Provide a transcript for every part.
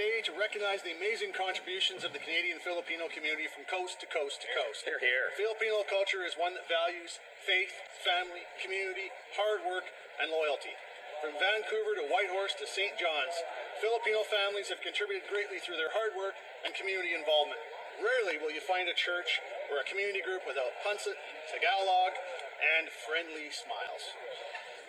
today to recognize the amazing contributions of the Canadian Filipino community from coast to coast to coast. Here, here. Filipino culture is one that values faith, family, community, hard work, and loyalty. From Vancouver to Whitehorse to St. John's, Filipino families have contributed greatly through their hard work and community involvement. Rarely will you find a church or a community group without Punsit, Tagalog, and friendly smiles.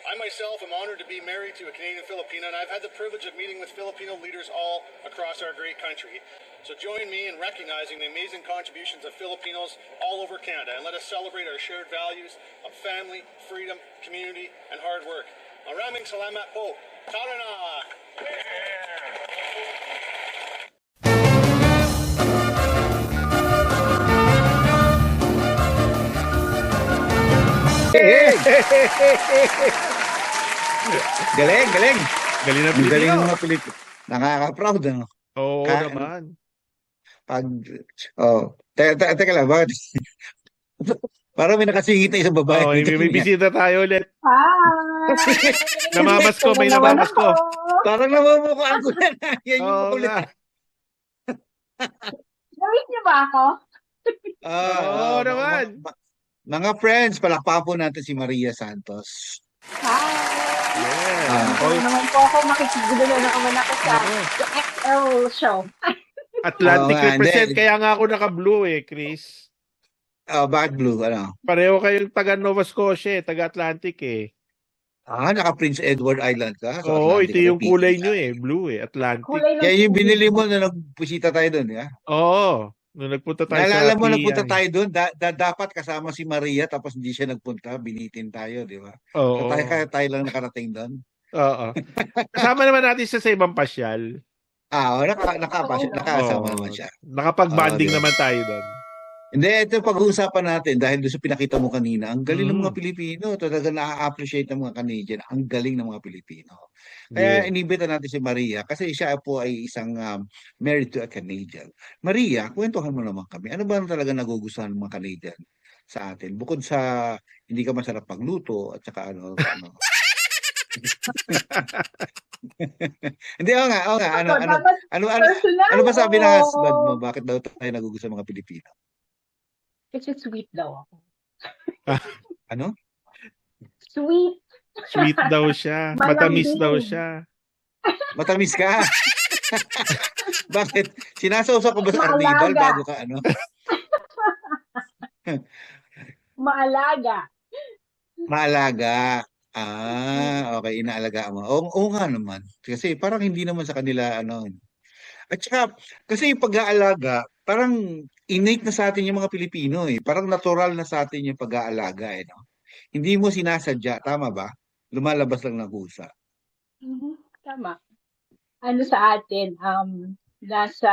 I myself am honored to be married to a Canadian Filipino, and I've had the privilege of meeting with Filipino leaders all across our great country. So join me in recognizing the amazing contributions of Filipinos all over Canada, and let us celebrate our shared values of family, freedom, community, and hard work. Maraming salamat po. Tara na! Galing, galing. Galing na Ang galing Pilipino. ng mga Pilipino. Nakaka-proud, ano? Oo Ka- naman. Pag, teka lang, bakit? Parang may nakasingit na isang babae. Oo, dito may niya. bisita tayo ulit. Hi! Namamas ko, may namamas ko. Parang namumukhaan ko na. Yan yung Oo makulit. nga. Namit niyo ba ako? Oo naman. Mga friends, palakpakan po natin si Maria Santos. Hi! Yeah. Ano naman po ako, makikigulo na naman ako sa XL show. Atlantic Oo nga, represent, hindi. kaya nga ako naka-blue Chris. Bakit blue? Ano? Pareho kayong taga Nova Scotia, taga Atlantic Naka Prince Edward Island ka. So Oo, Atlantic ito yung Philippines. kulay nyo blue Atlantic. Kulay ng Kaya yung binili mo na nagpusita tayo doon, ya? Oo, nung nagpunta tayo Naalala sa mo, nagpunta PIA. tayo doon, dapat kasama si Maria, tapos hindi siya nagpunta, binitin tayo, di ba? Oo. Tayo lang nakarating doon. Oo. Kasama naman natin siya sa ibang pasyal. Nakasama Oo. naman siya. Nakapag-banding Oo, diba? naman tayo doon. Hindi, ito pag-uusapan natin, dahil doon sa pinakita mo kanina, ang galing ng Mm. mga Pilipino. Talaga na-appreciate ng mga Canadian. Ang galing ng mga Pilipino. Kaya Yeah. inibita natin si Maria kasi siya po ay isang married to a Canadian. Maria, kwentuhan mo naman kami. Ano ba ang talaga nagugustuhan ng mga Canadian sa atin? Bukod sa hindi ka masarap pagluto at saka ano. Hindi, oo nga. Dapat Ano personal. ba sabi ng oo. husband mo? Bakit daw tayo nagugustuhan ng mga Pilipino? Kasi sweet daw ako. Ano? Sweet. Sweet daw siya. Matamis daw siya. Matamis ka? Bakit? Sinasawsaw ko ba sa arnibal Maalaga. bago ka ano? Maalaga. Maalaga. Okay, inaalagaan mo. Oo nga naman. Kasi parang hindi naman sa kanila ano. At saka, kasi yung pag-aalaga, parang innate na sa atin yung mga Pilipino Parang natural na sa atin yung pag-aalaga no? Hindi mo sinasadya, tama ba? Lumalabas lang ng kusa. Tama. Ano sa atin, nasa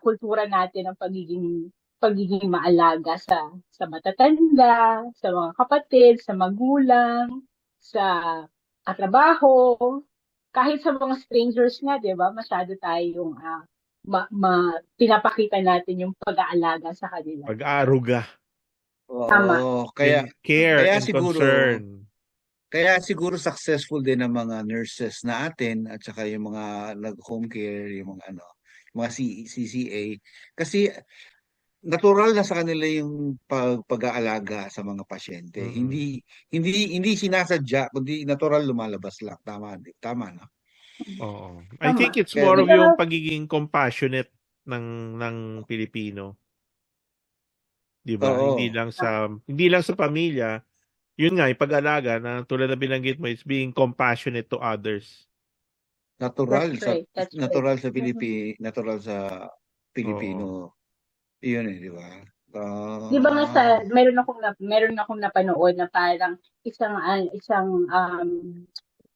kultura natin ang pagiging maalaga sa matatanda, sa mga kapatid, sa magulang, sa katrabaho, kahit sa mga strangers nga, 'di ba? Masyado tayong pinapakita natin yung pag-aalaga sa kanila. Pag-aaruga. Tama. Oo, kaya Care kaya and siguro- concern. Kaya siguro successful din ang mga nurses na atin at saka yung mga nag-home care, yung mga mga CCA kasi natural na sa kanila yung pag-aalaga sa mga pasyente. Mhm. Hindi sinasadya kundi natural lumalabas lang. Tama na. Oo. I Tama. think it's Kaya- more of yung pagiging compassionate ng Pilipino. 'Di ba? Oo. Hindi lang sa pamilya. Yun nga, yung pag-alaga na tulad na binanggit mo, it's being compassionate to others. Natural That's right. That's right. natural sa Pilipino. Iyon di ba? Di ba nga meron akong napanood na parang isang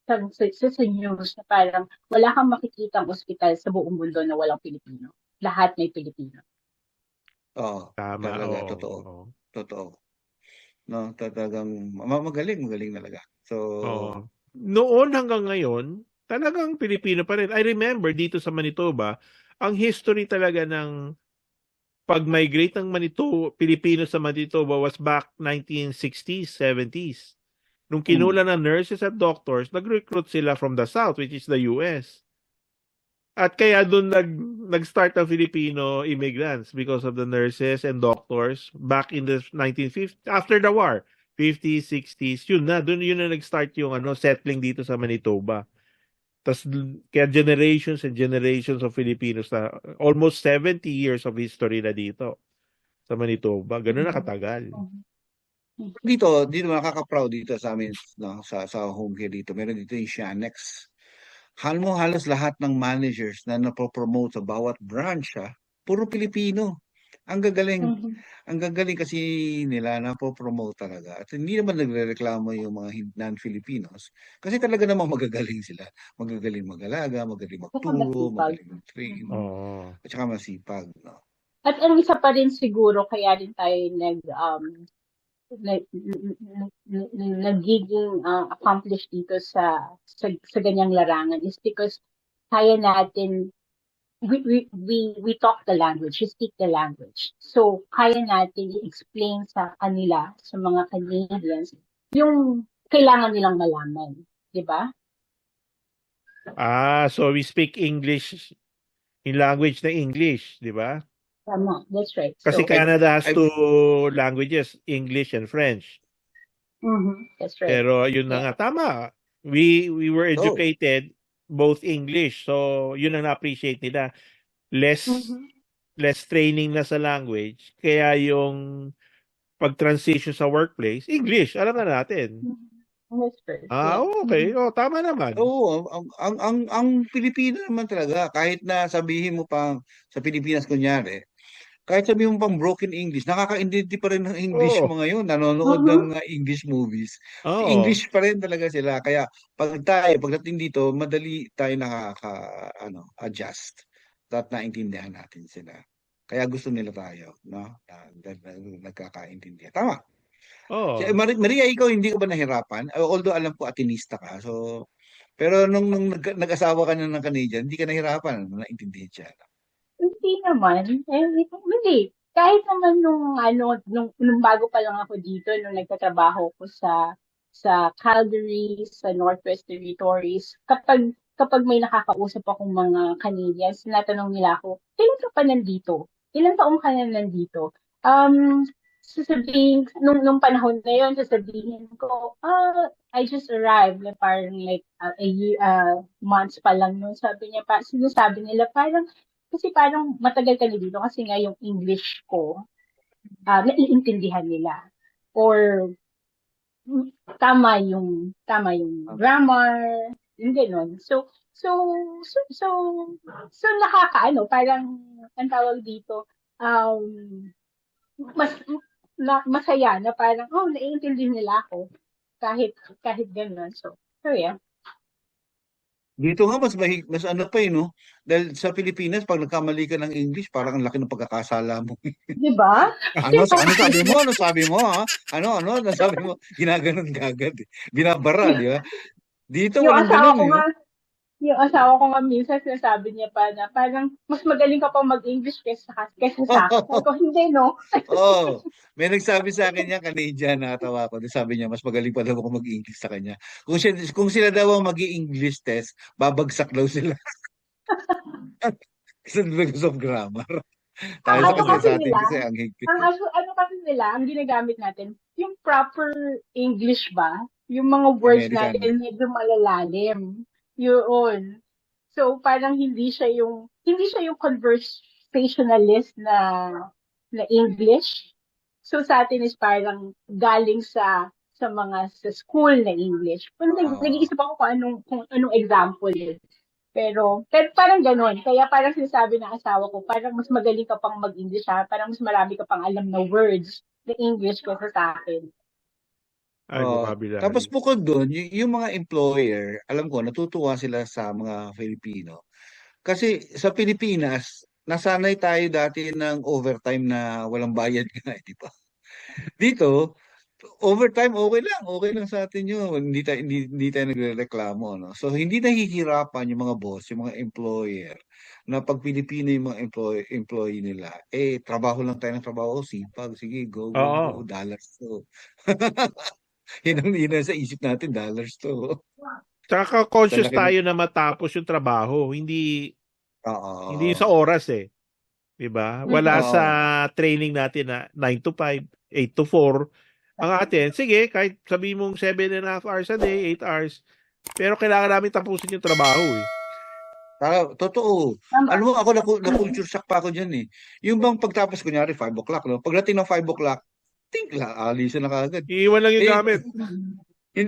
sa news na parang wala kang makikitang ospital sa buong mundo na walang Pilipino. Lahat may Pilipino. Oo. Tama. Talaga, Oo. totoo. No, talagang magaling talaga. So, Oo. Noon hanggang ngayon, talagang Pilipino pa rin. I remember dito sa Manitoba, ang history talaga ng pag-migrate ng Pilipino sa Manitoba was back 1960s, 70s. Nung kinula ng nurses at doctors, nag-recruit sila from the South, which is the US. At kaya doon nag-start ang Filipino immigrants because of the nurses and doctors back in the 1950s, after the war, 50s, 60s, yun na nag-start yung settling dito sa Manitoba. Tas kaya generations and generations of Filipinos na almost 70 years of history na dito sa Manitoba. Ganun na katagal. Dito nakaka-proud dito sa amin, no, sa home care dito. Meron dito yung Shanex. Halos lahat ng managers na napopromote sa bawat branch, puro Pilipino. Ang gagaling. Ang gagaling kasi nila napopromote talaga. At hindi naman nagrereklamo yung mga non-Filipinos. Kasi talaga namang magagaling sila. Magagaling mag-alaga, magaling magturo, magaling mag-train. Oo. At saka masipag. No? At ang isa pa rin siguro, kaya rin tayo nagiging accomplished dito sa ganyang larangan is because kaya natin, we talk the language, we speak the language. So, kaya natin i-explain sa kanila, sa mga Canadians, yung kailangan nilang malaman. Di ba? So we speak English in language na English, di ba? Tama, that's right. Kasi So, Canada has two languages, English and French. that's right. Pero yun na nga, tama. We were educated both English. So yun ang na-appreciate nila. Less training na sa language. Kaya yung pag-transition sa workplace, English, alam na natin. That's right. Okay. Tama naman. Ang Pilipino naman talaga, kahit na sabihin mo pang sa Pilipinas kunyari, kahit sabihin mo pang broken English, nakakaintindi pa rin ng English mga yun. Nanonood ng English movies. English pa rin talaga sila. Kaya pagdating dito, madali tayo adjust. At naintindihan natin sila. Kaya gusto nila tayo, no? Nagkakaintindihan. Tama. Maria, ikaw hindi ka ba nahirapan? Although alam ko atinista ka. So, pero nung nag-asawa ka na ng Canadian, hindi ka nahirapan. Naintindihan siya. Hindi naman. Hindi. Kahit naman nung bago pa lang ako dito, nung nagtatrabaho ko sa Calgary, sa Northwest Territories, kapag may nakakausap akong mga Canadians, tinatanong nila ako, kailan ka pa nandito? Ilang taong ka na nandito? Sasabihin, nung panahon na yun, sasabihin ko, I just arrived, parang a year, months pa lang nun. Sinasabi nila kasi parang matagal ka na dito kasi nga yung English ko, naiintindihan nila. Or tama yung grammar, yung gano'n. So nakakaano, parang ang tawag dito, masaya na parang, naiintindihan nila ako kahit gano'n. So yeah. Dito nga mas ano pa no? Dahil sa Pilipinas pag nagkamali ka ng English, parang ang laki ng pagkakasala mo. 'Di ba? Ano sabi mo? Ano sabi mo, ha? Ano sabi mo? Ginaganon kagad. Binabara, di ba? Dito walang ganun, yung asawa ko nga minsan sinasabi niya pa na parang mas magaling ka pa mag-English kaysa sa akin. Ko, hindi, no? May nagsabi sa akin niya, Canadian, natawa ko. Sabi niya, mas magaling pa daw ako mag-English sa kanya. Kung sila daw ang mag-i-English test, babagsak daw sila. Kasi because of grammar. Tayo sa atin kasi ang higpit. Kasi nila, ang ginagamit natin, yung proper English ba? Yung mga words natin medyo malalalim. Yun. So parang hindi siya yung conversationalist na English. So sa atin is parang galing sa school na English. Nag-iisip ako kung anong example yun. Pero parang gano'n. Kaya parang sinasabi ng asawa ko, parang mas magaling ka pang mag-English, parang mas marami ka pang alam na words na English kaysa sa akin. Tapos bukod doon, yung mga employer, alam ko, natutuwa sila sa mga Filipino. Kasi sa Pilipinas, nasanay tayo dati ng overtime na walang bayad nga, di ba? Dito, overtime okay lang sa atin yun. Hindi tayo nagrereklamo, no? So hindi nahihirapan yung mga boss, yung mga employer na pag Pilipino yung mga employee nila, trabaho lang tayo ng trabaho, sipag, sige, go, dollars to. Yun ang sa isip natin, dollars to. Tsaka conscious tayo na matapos yung trabaho. Hindi Hindi Oo. sa oras eh. 'Di ba? Wala sa Oo. training natin na 9 to 5, 8 to 4. Ang atin, sige, kahit sabihin mong 7.5 hours a day, 8 hours, pero kailangan namin tapusin yung trabaho eh. Totoo. Tama. Alam mo, ako na-culture shock pa ako dyan eh. Yung bang pagtapos, kunyari, 5 o'clock, no? Pagdating ng 5 o'clock, tingla, alisan na kagad. Iiwan lang yung Eh, gamit.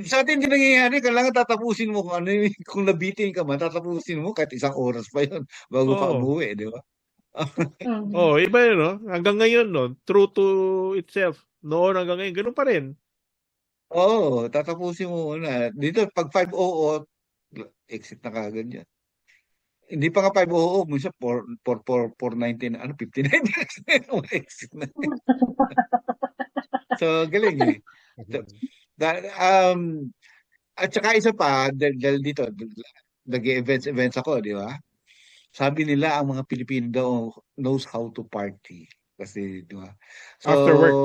sa atin hindi nangyayari, kailangan tatapusin mo kung ano yung, kung nabitin ka man, tatapusin mo kahit isang oras pa yun bago ka Oo. umuwi, di ba? Oh, iba yun, no? Hanggang ngayon, no? True to itself. Noon hanggang ngayon, ganun pa rin. Oo, tatapusin mo muna. Dito, pag 5:00, exit na kagad yan. Hindi pa nga 5:00, minsan 4:19, ano, 59 exit na. So, galing eh. So, at saka isa pa, dahil dito, nag-events ako, di ba? Sabi nila, ang mga Pilipino daw knows how to party. Kasi, di ba? So, After work.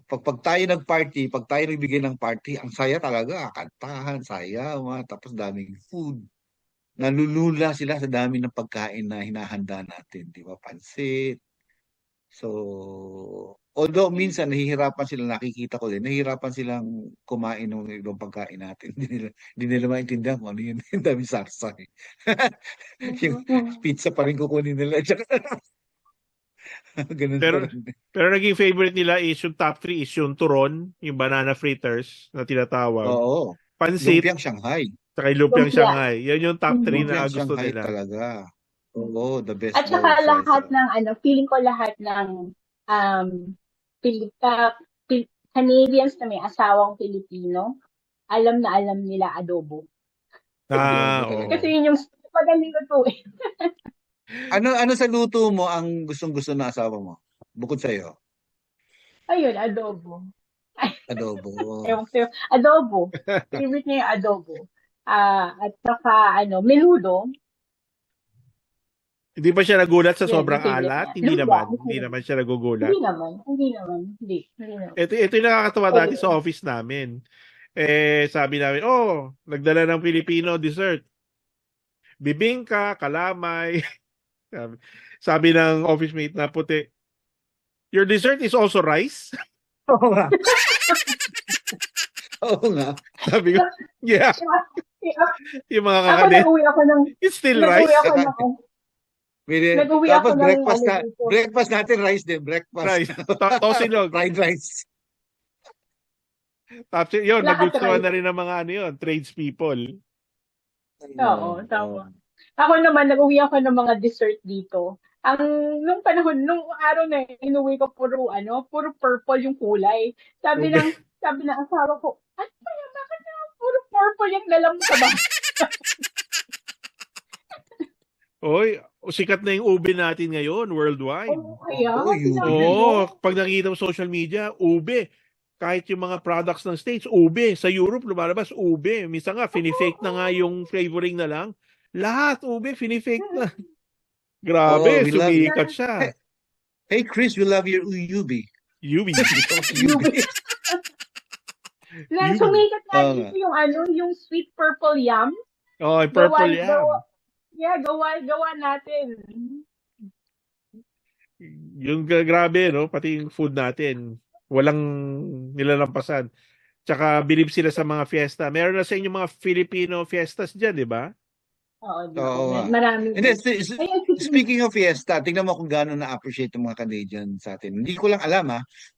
pag tayo nag-party, pag tayo nagbigay ng party, ang saya talaga. Kantahan, saya, tapos daming food. Nalulula sila sa dami ng pagkain na hinahanda natin, di ba? Pansit. So, although minsan nahihirapan sila, nakikita ko din, nahihirapan silang kumain ng ibang pagkain natin. Hindi nila maintindihan kung ano yun. Ang dami sarsa eh. Yung pizza pa rin kukunin nila. Tsaka, ganun Pero, pa rin. pero naging favorite nila is yung top 3 is yung turon, yung banana fritters na tinatawag. Oo. Pansit, Lumpiang Shanghai. saka yung lumpiang Lumpia. Shanghai. Yan yung top 3 na Lumpiang gusto Shanghai nila. talaga. Oo, the best At daw saka sa lahat isa. ng feeling ko lahat ng um, Canadians na may asawang Pilipino, alam na alam nila adobo. Ah, Adobo oo. talaga. Kasi yun yung madaling lutuin. Ano sa luto mo ang gustong-gusto na asawa mo? Bukod sa iyo, Ayun, adobo. adobo. Ewan ko, adobo. Favorite niya yung adobo. At saka, menudo. Hindi ba siya nagulat sa Yun, sobrang yung favorite alat? niya. Hindi Lumpia. naman. Hindi naman siya nagugulat. Hindi naman. Hindi naman. Ito yung nakakatawa Oo. dati sa office namin. Sabi namin, nagdala ng Filipino dessert. Bibingka, kalamay. sabi ng office mate na puti, your dessert is also rice? Oo nga. Oo nga. Sabi ko, yeah. Yung mga Ako kakade, nag-uwi ako ng it's still rice. Nag-uwi ako Tapos ng breakfast natin rice din, breakfast. Rice. Tosilog. Fried rice. Tapos yun, Lahat nagustuhan rice. na rin ng mga tradespeople. Oo, tama. Ako naman, nag-uwi ako ng mga dessert dito. Nung araw na inuwi ko, puro purple yung kulay. Sabi ng asawa ko, ano ba yan? Bakit na puro purple yung dalam mo sa bahay? Oy, sikat na yung ube natin ngayon, worldwide. Kaya, Pag nakikita mo social media, ube. Kahit yung mga products ng States, ube. Sa Europe, lumalabas, ube. Minsan nga, finifake na nga yung flavoring na lang. Lahat, ube, finifake na. Grabe, sumikat siya. Hey, Chris, we love your ube. Ube. Sumikat nga dito yung sweet purple yam. Purple yam. Gawa natin. Yung grabe, no? Pati yung food natin. Walang nilalampasan. Tsaka bilib sila sa mga fiesta. Meron na sa inyo mga Filipino fiestas dyan, di ba? Oo. Marami. Speaking of fiesta, tingnan mo kung gaano na-appreciate ng mga Canadian sa atin. Hindi ko lang alam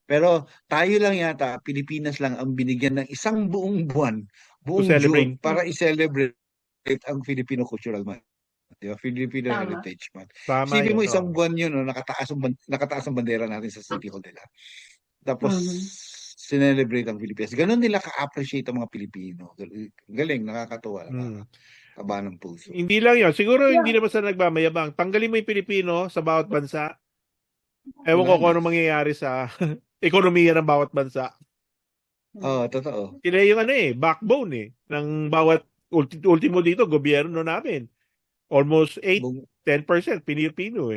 pero tayo lang yata, Pilipinas lang ang binigyan ng isang buong buwan, buong June, para i-celebrate ang Filipino Cultural Month. Diba? Filipino Heritage Month. Isipin mo isang buwan yun, nakataas ang bandera natin sa City Hall nila. Tapos, sinelebrate ang Pilipinas. Ganon nila ka-appreciate ang mga Pilipino. Galing, nakakatuwa. Kaba ng puso. Hindi lang yun. Siguro hindi naman sa nagmamayabang. Tanggalin mo yung Pilipino sa bawat bansa. Ewan ko kung ano mangyayari sa ekonomiya ng bawat bansa. Totoo. Sila yung backbone ng bawat ultimo dito, gobyerno namin. Almost 8-10% Pilipino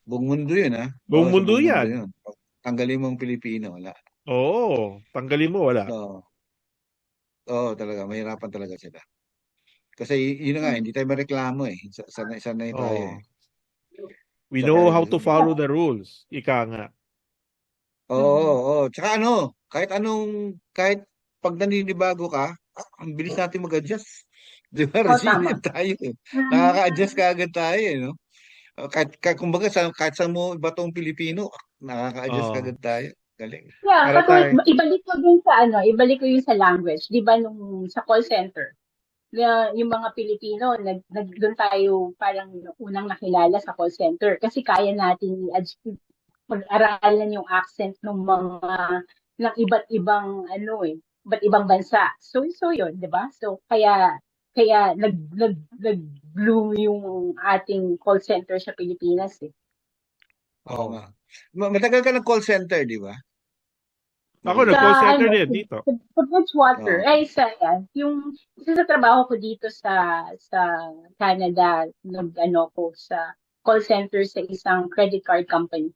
Buong mundo yun Buong mundo yan. Tanggalin mo ang Pilipino, wala. Oo, tanggalin mo, wala. Oo, talaga. Mahirapan talaga sila. Kasi yun na nga, hindi tayo mareklamo eh. Sanay tayo eh. Oo. We Tsaka, know how to follow the rules. Ika nga. oo. Tsaka kahit pag naninibago ka, ang bilis natin mag-adjust. Di ba? Oo, tama. Resilient tayo eh. Mm. Nakaka-adjust ka agad tayo eh, no? Kumbaga, kahit sa mo iba tong Pilipino, nakaka-adjust ka Oo. agad tayo. Galing. Yeah, Para tayo. ibalik ko dun sa ibalik ko yung sa language. 'Di ba nung sa call center, yung mga Pilipino, doon tayo parang unang nakilala sa call center kasi kaya natin pag-aralan yung accent ng iba't ibang iba't ibang bansa. So yun, 'di ba? So kaya nag-bloom yung ating call center sa Pilipinas eh. Oo Oo. nga. Matagal ka ng call center, di ba? Ako, Maria? nag-call center din dito. Sa Bridgewater. Oo. Isa sa trabaho ko dito sa Canada, ko sa call center sa isang credit card company.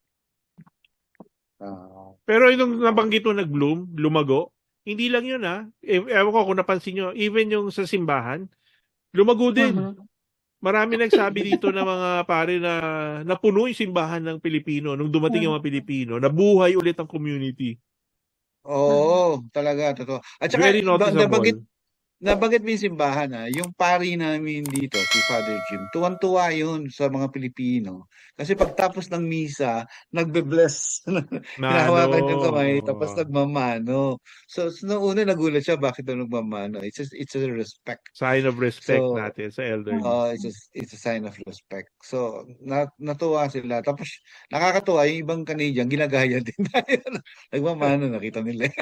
Pero yung nabanggit mo nag-bloom, lumago, hindi lang yun ewan ko kung napansin nyo, even yung sa simbahan, lumago din. Mhm. Marami nagsabi dito na mga pare na napuno yung simbahan ng Pilipino nung dumating yung mga Pilipino, nabuhay ulit ang community. Oo, talaga, totoo. At saka, Very noticeable. nabanggit mo yung simbahan yung pari namin dito, si Father Jim, tuwan-tuwa yun sa mga Pilipino. Kasi pagtapos ng misa, nagbe-bless, hinahawakan yung kamay, tapos nagmamano. So noong una nagulat siya, bakit daw nagmamano? It's a respect. Sign of respect So, natin sa elderly. it's a sign of respect. So, natuwa sila. Tapos, nakakatuwa, yung ibang Canadian, ginagaya din tayo. Nagmamano, nakita nila.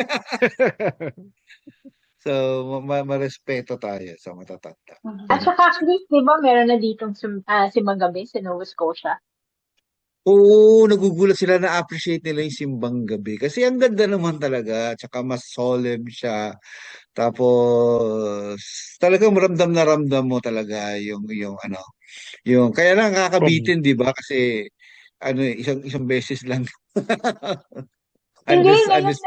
So, marespeto tayo sa matatanda. At saka, Chris, di ba meron na ditong simbang gabi sa Nova Scotia? Oo, nagugulat sila, na-appreciate nila yung simbang gabi. Kasi ang ganda naman talaga, tsaka mas solemn siya. Tapos, talagang ramdam na ramdam mo talaga yung kaya lang kakabitin, di ba? Kasi, isang beses lang. Hindi, Unless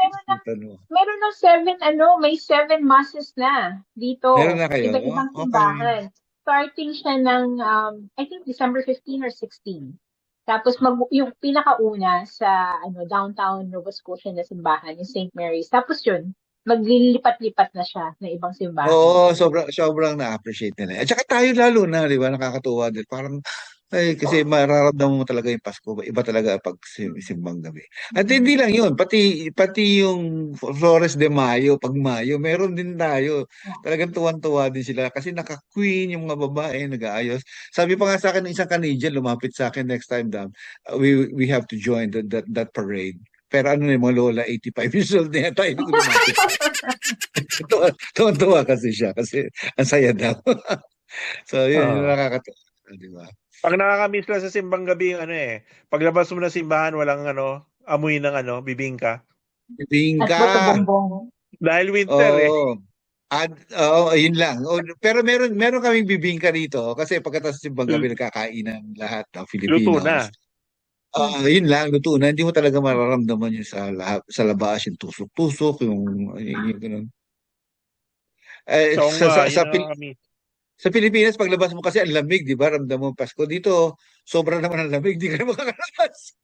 meron ng may 7 masses na dito. meron na kayo? Iba't ibang Okay. simbahan. Starting siya ng, I think December 15 or 16. Tapos yung pinakauna sa downtown Nova Scotia na simbahan, yung St. Mary's. Tapos yun, maglilipat-lipat na siya ng ibang simbahan. Oo, sobrang na-appreciate nila. At saka tayo lalo na, di ba? Nakakatuwa din. Parang, kasi mararamdaman mo talaga yung Pasko. Iba talaga pag simbang gabi. At hindi lang yun, pati yung Flores de Mayo, pag Mayo, meron din tayo. Talagang tuwan-tuwa din sila kasi naka-queen yung mga babae, nag-aayos. Sabi pa nga sa akin ng isang Canadian, lumapit sa akin next time down, we have to join that parade. Pero ano na yung mga lola, 85 years old na tayo hindi ko lumapit. Tuwan-tuwa kasi siya kasi ang saya daw. So, yun nakakatuwa, di ba? Pag nakakamiss lang sa simbang gabi yung paglabas mo ng simbahan, walang amoy ng bibingka. At buto-bongbong. Dahil winter yun lang. Pero meron kaming bibingka rito kasi pagkatapos simbang gabi nagkakainan lahat ng Filipinos. Luto na. Yun lang, luto na. Hindi mo talaga mararamdaman yung sa labas, yung tusok-tusok, yung ganun. Sa Pilipinas, paglabas mo kasi ang lamig, di ba? Ramdam mo ang Pasko. Dito, sobra naman ang lamig. Di ka na makakalabas.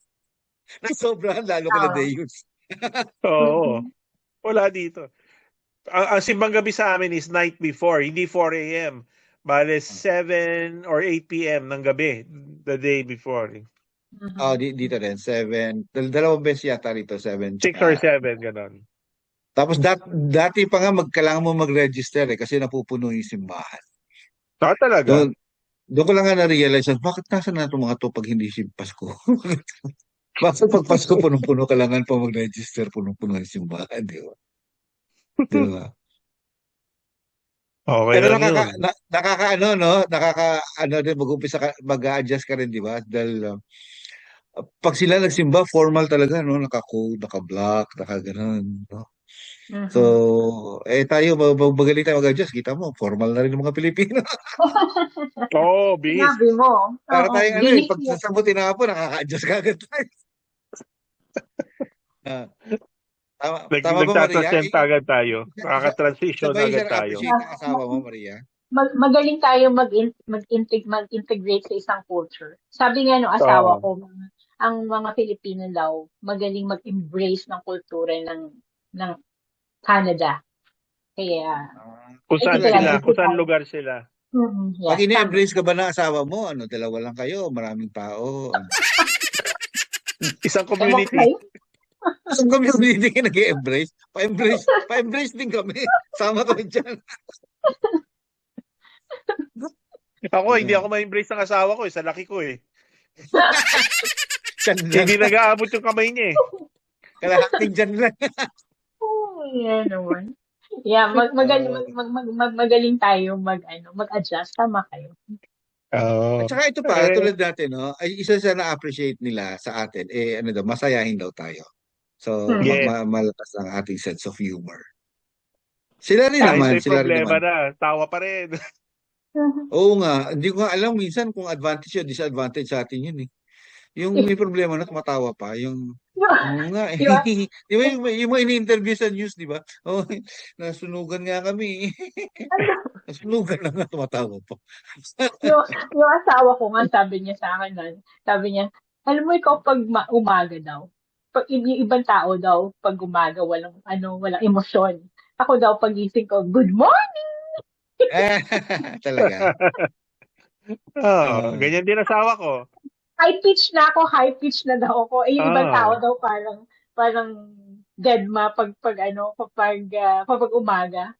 Nasobrahan, lalo ka na Deus. Oo. Wala dito. Ang simbang gabi sa amin is night before, hindi 4 a.m. Bale, 7 or 8 p.m. ng gabi, the day before. Dito rin, 7. Dalawang beses yata rito, 7. 6 or 7, gano'n. Tapos dati pa nga kailangan mo mag-register kasi napupuno yung simbahan. Talaga? Doon ko lang nga na-realize, bakit nasa na itong mga to pag hindi si Pasko? Bakit pag Pasko punong-puno kailangan pa mag-register, punong-puno yung simbahan, di ba? Di ba? Okay Pero lang yun. din, mag-a-adjust ka rin, di ba? Dahil pag sila nagsimba, formal talaga, no? Naka-code, naka-black, naka-ganon, no? So, tayo, magaling tayo mag-adjust. Kita mo, formal na rin ng mga Pilipino. Bihis. Sinabi mo. Para tayo, pag sasabutin na po, nakaka-adjust ka agad tayo. Tama ba, Maria? Nagtatranscend agad tayo. Nakaka-transition agad tayo. Appreciate ang asawa mo, Maria? magaling tayo mag-integrate sa isang culture. Sabi nga nung asawa ko, ang mga Pilipino daw, magaling mag-embrace ng kultura ng Canada. Kaya, Kung saan Ito sila, talaga, kung saan tayo. lugar sila. Pag Yes, tama. ine-embrace ka ba ng asawa mo, dalawa lang kayo, maraming tao. Isang Ewan community. kayo. Isang community ka nag-embrace, pa-embrace din kami. Sama kami dyan. Ako, hindi ako ma-embrace ng asawa ko, sa laki ko eh. Dyan lang. Hindi nag-aabot yung kamay niya eh. Kalahating dyan lang. Yan naman. Yeah, magaling tayo mag-adjust. Tama kayo. At saka ito pa, tulad natin, no, ay isa sa na-appreciate nila sa atin, masayahin daw tayo. So, Yes. malakas ang ating sense of humor. Sila rin Kahit naman, may sila rin problema naman. na, tawa pa rin. Oo nga, hindi ko nga alam minsan kung advantage o disadvantage sa atin yun eh. Yung may problema na tumatawa pa, yung oo nga eh. Diba? Di ba yung mga ini-interview sa news, di ba? Oh, nasunugan nga kami. Nasunugan na nga tumatawa pa. yung asawa ko nga, sabi niya sa akin, sabi niya, alam mo ikaw pag umaga daw, pag yung ibang tao daw, pag umaga, walang emosyon. Ako daw, pagising ko, good morning! Talaga. Ganyan din asawa ko. High pitch na daw ako. Yung ibang tao daw parang deadma kapag umaga.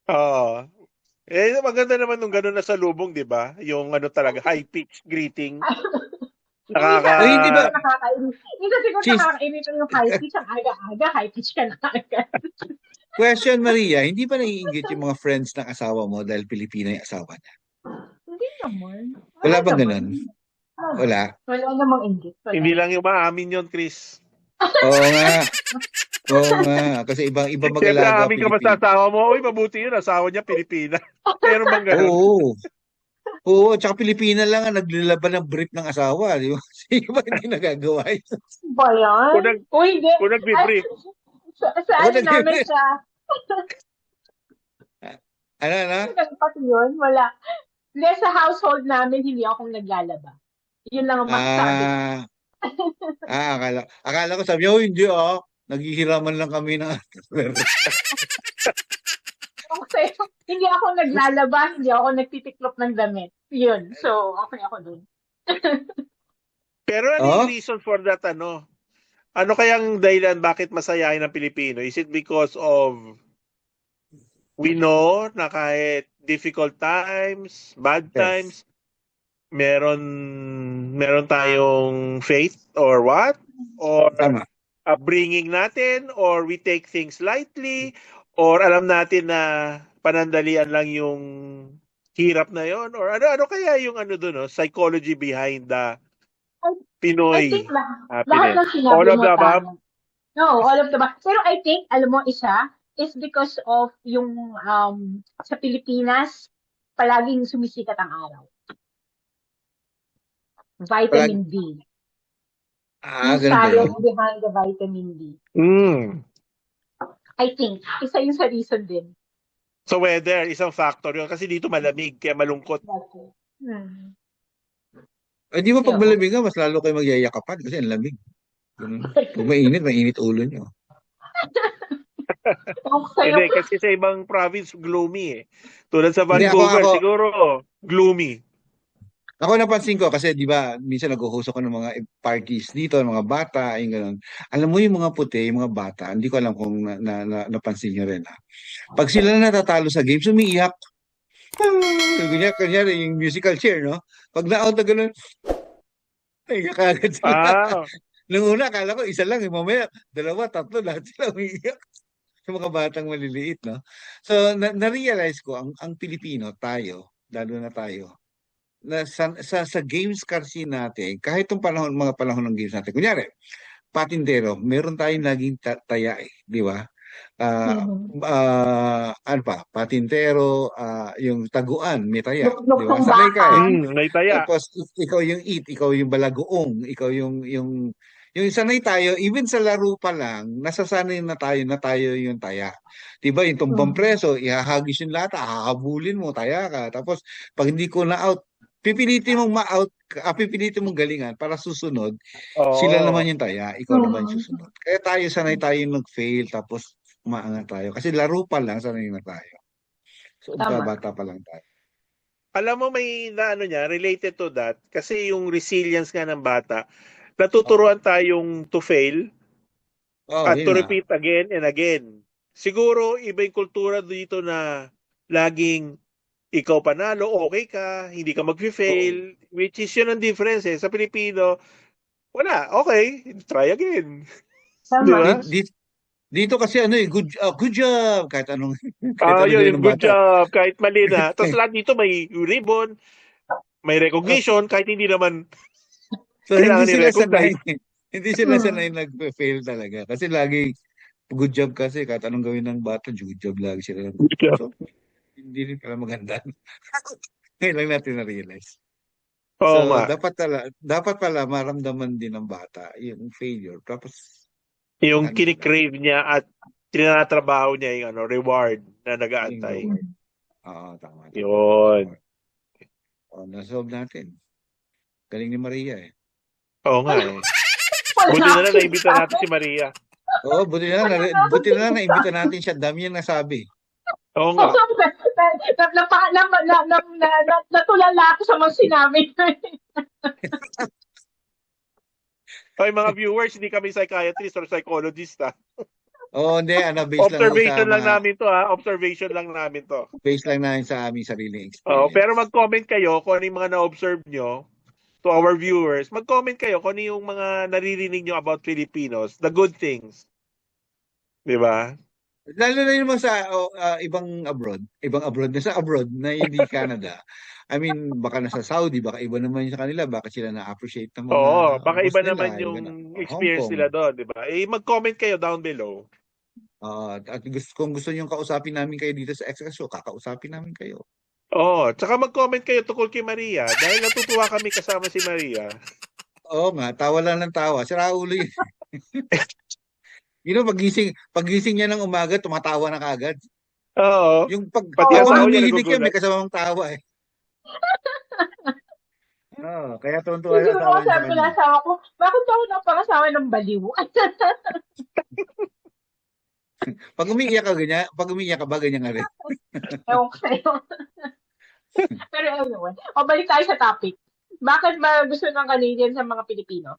Oo. Maganda naman nung gano'n na sa lubong, di ba? Yung talaga, high-pitch greeting. Hindi ba? Hindi siguro nakakainis yung high pitch. Ang aga-aga, high pitch ka na agad. Question, Maria, hindi ba naiinggit yung mga friends ng asawa mo dahil Pilipina yung asawa niya? Hindi naman. Wala bang ganun? Wala. Wala namang inggit. Hindi lang yung maamin yun, Chris. Oo nga. Kasi iba Siyempre, mag-alaga amin ka ba sa asawa mo? Uy, mabuti yun, asawa niya Pilipina. Pero bang ganun? Oo, tsaka Pilipina lang ang naglalaban ng brief ng asawa. Di ba? Iba hindi nagagawa yun. Ba yan? Kung nagbi-brief. Namin sa... Ano? Pati yun, wala. Hindi, sa household namin, hindi akong naglalaba. Yun lang ang masasabi. Akala ko sabi, hindi naghihiraman lang kami ng Okay. Hindi ako naglalaba, hindi ako nagtitiklop ng damit. Yun. So, okay ako dun. Pero ano yung reason for that, Ano kayang dahilan bakit masayahin ng Pilipino? Is it because of we know na kahit difficult times, bad times, meron tayong faith or what? Or upbringing natin, or we take things lightly, or alam natin na panandalian lang yung hirap na yon, or ano kaya yung psychology behind the Pinoy I think lahat happiness? ng sinabi All of mo the above? tama. No, all of the above. Pero I think, alam mo, isa is because of yung sa Pilipinas, palaging sumisikat ang araw. Vitamin D. Yung science behind the vitamin D. I think, isa yun sa reason din. So weather, isang factor yun. Kasi dito malamig, kaya malungkot. Di ba pag malamig mas lalo kayo magyayakapan kasi ang lamig. Kung mainit ulo nyo. Hindi, kasi sa ibang province, gloomy eh. Tulad sa Vancouver, siguro, gloomy. Ako napansin ko kasi di ba minsan nag-host ako ng mga parties dito, ng mga bata, yung gano'n. Alam mo yung mga puti, yung mga bata, hindi ko alam kung napansin nyo rin. Pag sila natatalo sa games, umiiyak. Kunyari yung musical chair, no? Pag na-out na gano'n, ay kakagad sila. Nung una, akala ko isa lang, mamaya, 2, 3, lahat sila umiiyak. Yung mga batang maliliit, no? So, na-realize ko, ang Pilipino, tayo, lalo na tayo, na sa games kasi natin, kahit yung mga panahon ng games natin, kunyari, patintero, meron tayong laging taya di ba? Patintero, yung taguan, may taya. Di ba? Sakay ka may taya. Tapos ikaw yung ikaw yung balagoong, ikaw yung Yung sanay tayo, even sa laro pa lang, nasasanay na tayo yung taya. 'Di ba? Yung tumbang Mm. preso, ihahagis yung lata, hahabulin mo, taya ka. Tapos pag hindi ko na out, pipilitin mong ma-out, pipilitin mong galingan para susunod, sila Oo. naman yung taya, ikaw naman yung Mm. susunod. Kaya tayo sanay tayo nag-fail tapos umaangat tayo. Kasi laro pa lang, sanay na tayo. So, Tama. bata pa lang tayo. Alam mo may na ano niya, related to that, kasi yung resilience nga ng bata, natuturuan tayong to fail Oh, at yun to nga. repeat again and again. Siguro iba yung kultura dito na laging ikaw panalo, okay ka, hindi ka Oo. mag-fail, which is yun ang difference eh. Sa Pilipino, wala, okay, try again. Di Tama. ba? Dito kasi ano eh, good job, kahit anong, kahit anong Yun, gawin yung ng good bata. job, kahit mali na. Tapos lahat dito may ribbon, may recognition, kahit hindi naman So, hindi kailangan sila sanay, i-recognize. hindi sila Mm. sanay nag-fail talaga. Kasi lagi, good job kasi, kahit anong gawin ng bata, good job lagi sila. Good job. So, hindi rin pala maganda. Ngayon lang natin na-realize. Oo nga. So, dapat pala maramdaman din ng bata yung failure. Tapos, Yung ano sila, kinikrave niya at tinatrabaho niya yung reward na yung nag-aantay. reward. Oo, tama. Yun. Nasolve natin. Galing ni Maria eh. Oo nga eh. Wala Buti na na lang akong naimbita natin sinasabi. si Maria. Oo, buti na lang na-imbita natin siya. Dami niya nasabi. Oo nga. Natulala ako sa mga sinabi niya. Okay, mga viewers, hindi kami psychiatrist or psychologist ha. Oo, hindi. Based lang ako sa Observation lang mga, namin to ha. Observation lang namin to. based lang namin sa aming sariling Pero experience. mag-comment kayo kung ano yung mga na-observe nyo to our viewers. Mag-comment kayo kung ano yung mga naririnig nyo about Filipinos. The good things. Di ba? Lalo na naman sa ibang abroad, nasa abroad na hindi Canada. I mean, baka nasa Saudi, baka iba naman yung sa kanila, baka sila na-appreciate ng mga Oo, baka boss iba naman nila, yung iba na, Hong experience Kong. nila doon, di ba? Mag-comment kayo down below. At kung gusto niyo kausapin namin kayo dito sa Extra Show, kakausapin namin kayo. Tsaka mag-comment kayo tungkol kay Maria dahil natutuwa kami kasama si Maria. Oo nga, tawa lang ng tawa. Si Raulo yun. Pagising niya ng umaga, tumatawa na kagad. Oo. Yung Pati habang asawa niya lumilinig yan, may nagugulat. kasamang tawa eh. Kaya tuwan-tuwa yung Siguro asawa ako niya sa sabi kanya. ng asawa ko, bakit ako napangasawa ng baliw? Pag umiiyak ka ba, ganyan nga rin. Ewan ko sa'yo. Pero anyway, balik tayo sa topic. Bakit ba gusto ng Canadian sa mga Pilipino?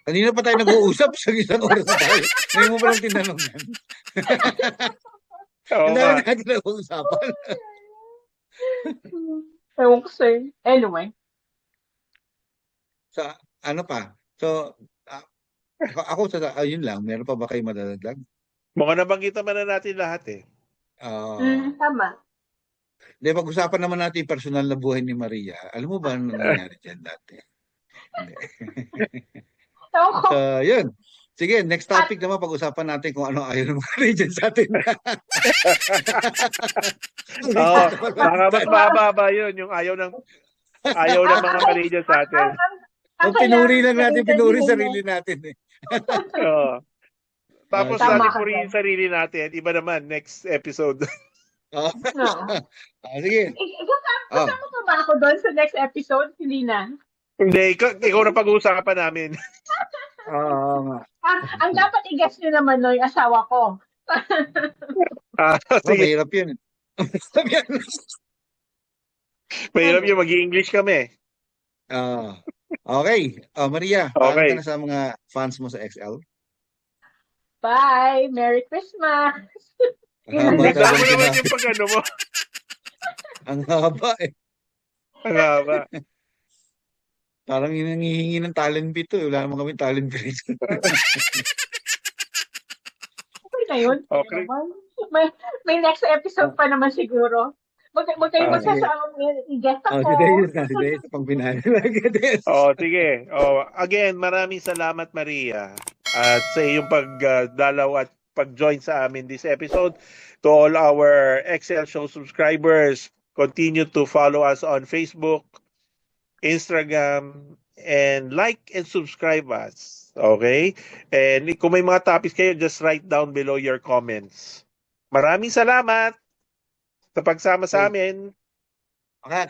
Kanina pa tayo nag-uusap sa isang oras na tayo. Ngayon mo pa lang tinanong yan. Oo Ang nga. dami natin nag-uusapan. Ewan ko sa'yo. Anyway. So, ano pa? So, ako yun lang. Meron pa ba kayo madadagdag? Mukhang nabanggit naman na natin lahat eh. Tama. Di, pag-usapan naman natin yung personal na buhay ni Maria. Alam mo ba anong nangyari dyan dati? Hindi. Ewan ko. So, yun. Sige, next topic naman, pag-usapan natin kung ano ayaw ng mga region sa atin. Baka mas mababa yun, yung ayaw ng mga Canadian sa atin. Kung pinuri lang natin, pinuri sarili natin eh. Tapos Tama natin ka purihin dyan. sarili natin. Iba naman, next episode. Sige. Kasama ka ba ako doon sa next episode? Hindi na. Hindi, ikaw na pag-uusapan namin. Oo nga. Ang dapat i-guess nyo naman no, yung asawa ko. Sige. Mahirap yun. Mahirap yun, mag-i-English kami. Okay. Maria, paalam Okay. ka na sa mga fans mo sa XL. Bye! Merry Christmas! Haba Ganda mo talagang naman sinabi. yung pag-ano mo. Ang haba eh. Ang haba. Parang nangihingi ng talent bit to. Wala naman kami talent bit. Okay na yun. Okay. May next episode pa naman siguro. Huwag kayo magsasama i-guess ako. Si Dayos, pang pinali. Sige. Again, maraming salamat Maria at sa iyong pagdalaw at pag-join sa amin this episode. To all our XL Show subscribers, continue to follow us on Facebook, Instagram, and like and subscribe us. Okay? And kung may mga topics kayo, just write down below your comments. Maraming salamat sa pagsama sa Okay. amin.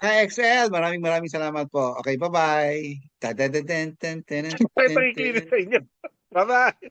Ka-XL, maraming salamat po. Okay, bye-bye. Ito yung sa inyo. Bye-bye.